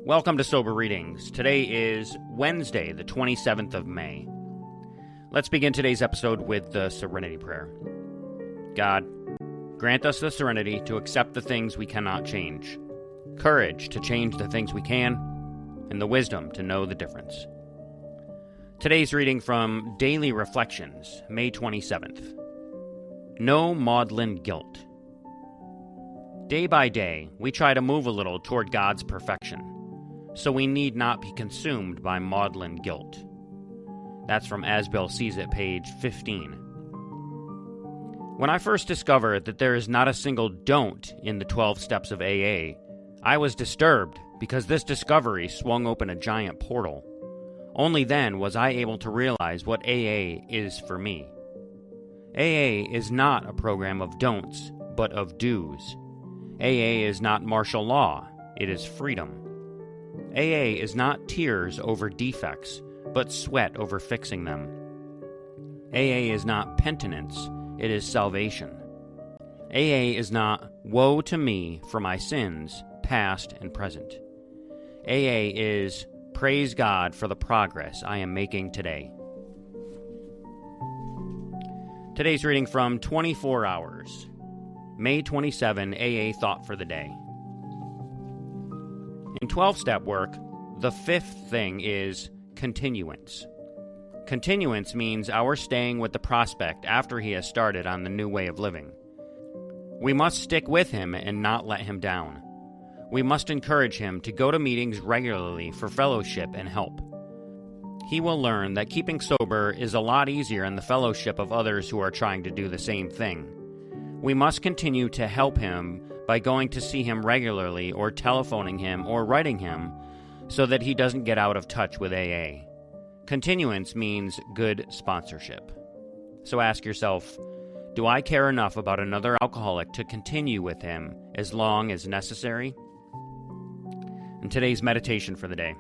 Welcome to Sober Readings. Today is Wednesday, the 27th of May. Let's begin today's episode with the Serenity Prayer. God, grant us the serenity to accept the things we cannot change, courage to change the things we can, and the wisdom to know the difference. Today's reading from Daily Reflections, May 27th. No Maudlin Guilt. Day by day, we try to move a little toward God's perfection, so we need not be consumed by maudlin guilt. That's from As Bill Sees It, page 15. When I first discovered that there is not a single don't in the 12 steps of AA, I was disturbed because this discovery swung open a giant portal. Only then was I able to realize what AA is for me. AA is not a program of don'ts, but of do's. AA is not martial law, it is freedom. AA is not tears over defects, but sweat over fixing them. AA is not penitence, it is salvation. AA is not woe to me for my sins, past and present. AA is praise God for the progress I am making today. Today's reading from 24 Hours, May 27, AA Thought for the Day. In 12-step work, the fifth thing is continuance. Continuance means our staying with the prospect after he has started on the new way of living. We must stick with him and not let him down. We must encourage him to go to meetings regularly for fellowship and help. He will learn that keeping sober is a lot easier in the fellowship of others who are trying to do the same thing. We must continue to help him by going to see him regularly or telephoning him or writing him so that he doesn't get out of touch with AA. Continuance means good sponsorship. So ask yourself, do I care enough about another alcoholic to continue with him as long as necessary? And today's meditation for the day.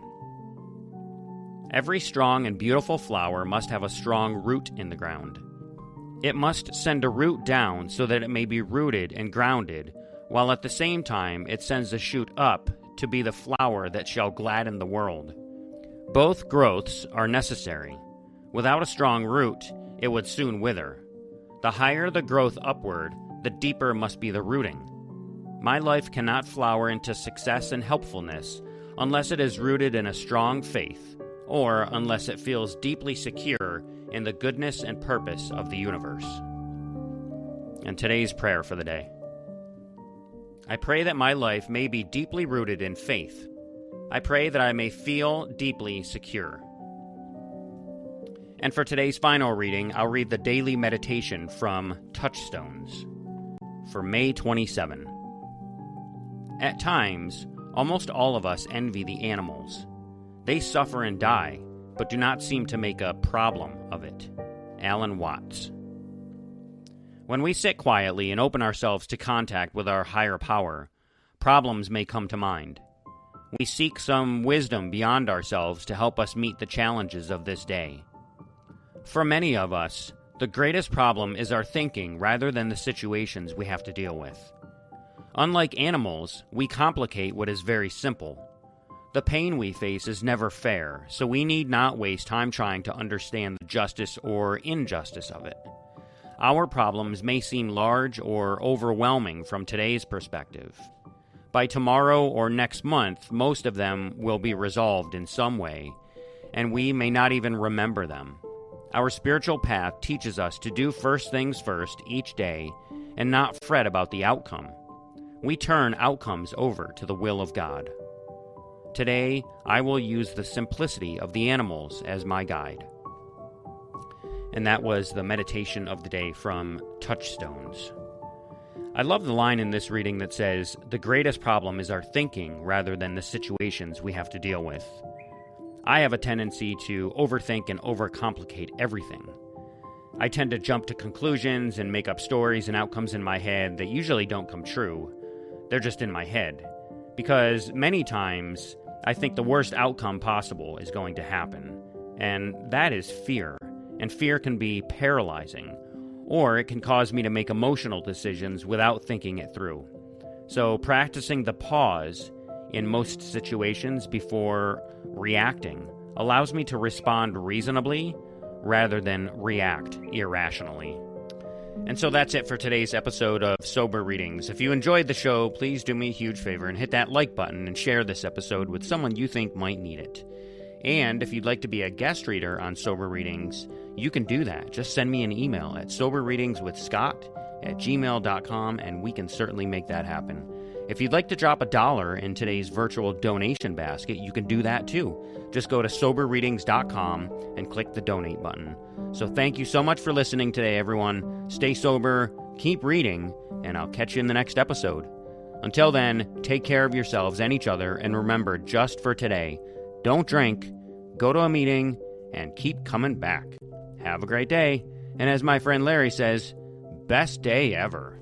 Every strong and beautiful flower must have a strong root in the ground. It must send a root down so that it may be rooted and grounded, while at the same time it sends a shoot up to be the flower that shall gladden the world. Both growths are necessary. Without a strong root, it would soon wither. The higher the growth upward, the deeper must be the rooting. My life cannot flower into success and helpfulness unless it is rooted in a strong faith, or unless it feels deeply secure in the goodness and purpose of the universe. And today's prayer for the day. I pray that my life may be deeply rooted in faith. I pray that I may feel deeply secure. And for today's final reading, I'll read the daily meditation from Touchstones for May 27. At times, almost all of us envy the animals. They suffer and die, but do not seem to make a problem of it. Alan Watts. When we sit quietly and open ourselves to contact with our higher power, problems may come to mind. We seek some wisdom beyond ourselves to help us meet the challenges of this day. For many of us, the greatest problem is our thinking rather than the situations we have to deal with. Unlike animals, we complicate what is very simple. The pain we face is never fair, so we need not waste time trying to understand the justice or injustice of it. Our problems may seem large or overwhelming from today's perspective. By tomorrow or next month, most of them will be resolved in some way, and we may not even remember them. Our spiritual path teaches us to do first things first each day and not fret about the outcome. We turn outcomes over to the will of God. Today, I will use the simplicity of the animals as my guide. And that was the meditation of the day from Touchstones. I love the line in this reading that says, the greatest problem is our thinking rather than the situations we have to deal with. I have a tendency to overthink and overcomplicate everything. I tend to jump to conclusions and make up stories and outcomes in my head that usually don't come true. They're just in my head. Because many times, I think the worst outcome possible is going to happen. And that is fear. And fear can be paralyzing, or it can cause me to make emotional decisions without thinking it through. So practicing the pause, in most situations before reacting allows me to respond reasonably rather than react irrationally. And so that's it for today's episode of Sober Readings. If you enjoyed the show, please do me a huge favor and hit that like button and share this episode with someone you think might need it. And if you'd like to be a guest reader on Sober Readings, you can do that. Just send me an email at soberreadingswithscott@gmail.com and we can certainly make that happen. If you'd like to drop $1 in today's virtual donation basket, you can do that too. Just go to soberreadings.com and click the donate button. So thank you so much for listening today, everyone. Stay sober, keep reading, and I'll catch you in the next episode. Until then, take care of yourselves and each other, and remember, just for today, don't drink, go to a meeting, and keep coming back. Have a great day, and as my friend Larry says, best day ever.